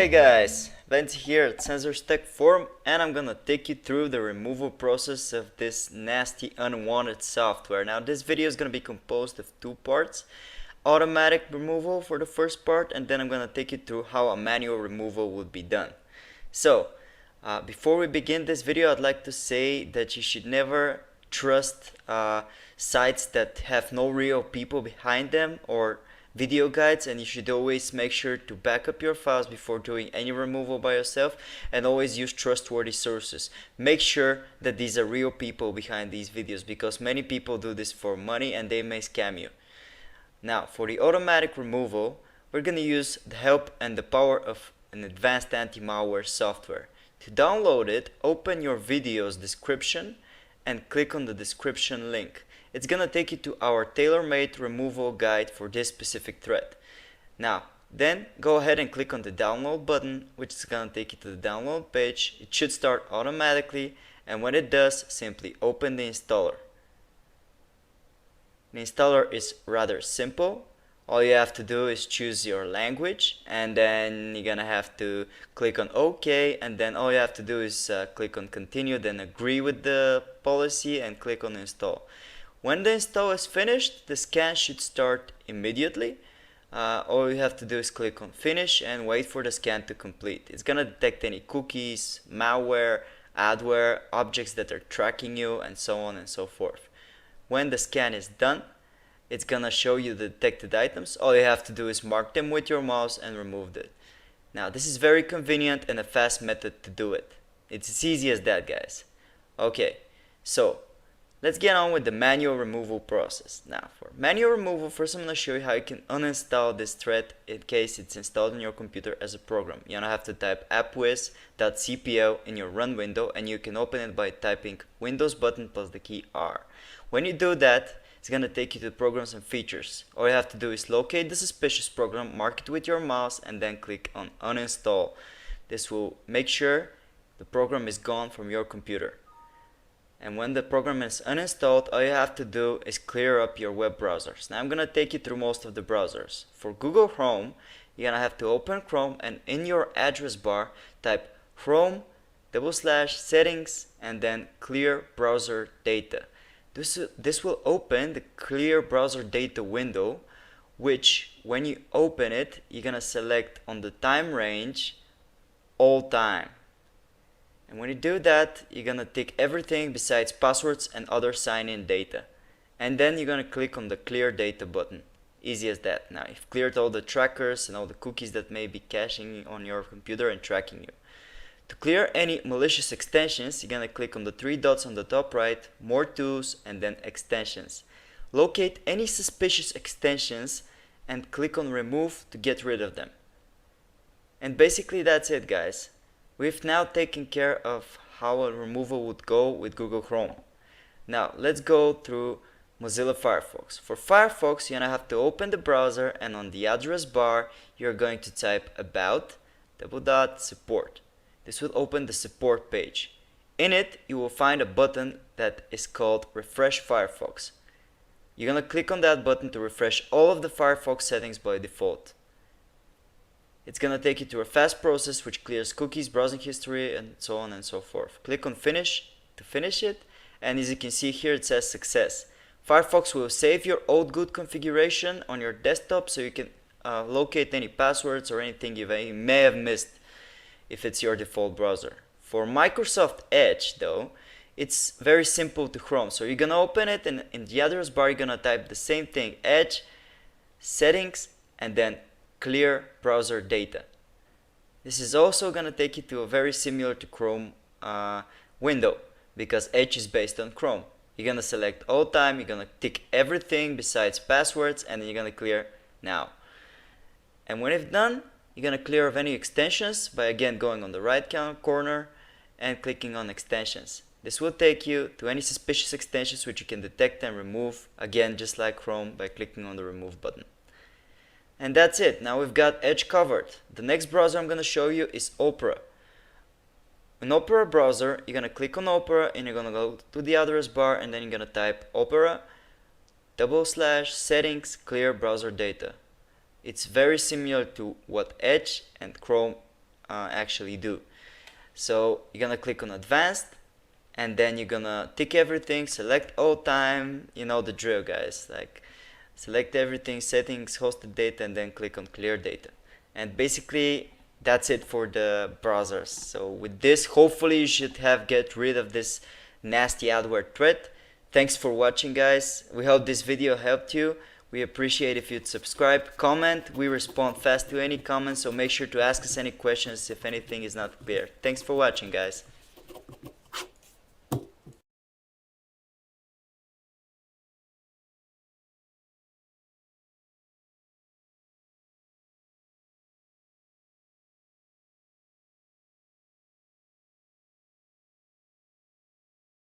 Hey guys, Vance here at Sensors Tech Forum, and I'm gonna take you through the removal process of this nasty unwanted software. Now this video is gonna be composed of two parts: automatic removal for the first part, and then I'm gonna take you through how a manual removal would be done. So before we begin this video, I'd like to say that you should never trust sites that have no real people behind them or video guides, and you should always make sure to back up your files before doing any removal by yourself, and always use trustworthy sources. Make sure that these are real people behind these videos, because many people do this for money and they may scam you. Now for the automatic removal, we're going to use the help and the power of an advanced anti-malware software. To download it, open your video's description and click on the description link. It's gonna take you to our tailor-made removal guide for this specific threat. Now, then go ahead and click on the download button, which is gonna take you to the download page. It should start automatically, and when it does, simply open the installer. The installer is rather simple. All you have to do is choose your language, and then you're gonna have to click on OK, and then all you have to do is click on continue, then agree with the policy and click on install. When the install is finished, the scan should start immediately. All you have to do is click on finish and wait for the scan to complete. It's gonna detect any cookies, malware, adware, objects that are tracking you, and so on and so forth. When the scan is done, it's gonna show you the detected items. All you have to do is mark them with your mouse and remove it. Now this is very convenient and a fast method to do it. It's as easy as that, guys. Okay, so let's get on with the manual removal process. Now for manual removal, first I'm going to show you how you can uninstall this thread in case it's installed on your computer as a program. You're going to have to type appwiz.cpl in your run window, and you can open it by typing Windows button plus the key R. When you do that, it's going to take you to programs and features. All you have to do is locate the suspicious program, mark it with your mouse, and then click on uninstall. This will make sure the program is gone from your computer. And when the program is uninstalled, all you have to do is clear up your web browsers. Now I'm going to take you through most of the browsers. For Google Chrome, you're going to have to open Chrome, and in your address bar type Chrome/settings and then clear browser data. This will open the clear browser data window, which when you open it, you're going to select on the time range all time. And when you do that, you're gonna tick everything besides passwords and other sign-in data. And then you're gonna click on the clear data button. Easy as that. Now you've cleared all the trackers and all the cookies that may be caching on your computer and tracking you. To clear any malicious extensions, you're gonna click on the three dots on the top right, more tools, and then extensions. Locate any suspicious extensions and click on remove to get rid of them. And basically that's it, guys. We've now taken care of how a removal would go with Google Chrome. Now let's go through Mozilla Firefox. For Firefox, you're gonna have to open the browser, and on the address bar you're going to type about /support. This will open the support page. In it you will find a button that is called Refresh Firefox. You're gonna click on that button to refresh all of the Firefox settings by default. It's gonna take you to a fast process which clears cookies, browsing history, and so on and so forth. Click on finish to finish it, and as you can see here, it says success. Firefox will save your old good configuration on your desktop, so you can locate any passwords or anything you may have missed if it's your default browser. For Microsoft Edge though, it's very simple to Chrome. So you're gonna open it, and in the address bar you're gonna type the same thing: Edge, settings, and then clear browser data. This is also going to take you to a very similar to Chrome window, because Edge is based on Chrome. You're going to select all time, you're going to tick everything besides passwords, and then you're going to clear now. And when it's done, you're going to clear of any extensions by again going on the right corner and clicking on extensions. This will take you to any suspicious extensions which you can detect and remove, again just like Chrome, by clicking on the remove button. And that's it. Now we've got Edge covered. The next browser I'm going to show you is Opera. In Opera browser, you're going to click on Opera, and you're going to go to the address bar, and then you're going to type Opera/settings clear browser data. It's very similar to what Edge and Chrome actually do. So you're gonna click on advanced, and then you're gonna tick everything, select all time, you know the drill, guys. Like, select everything, settings, hosted data, and then click on clear data. And basically that's it for the browsers. So with this, hopefully you should have get rid of this nasty adware threat. Thanks for watching, guys. We hope this video helped you. We appreciate if you'd subscribe, comment. We respond fast to any comments, so make sure to ask us any questions if anything is not clear. Thanks for watching, guys.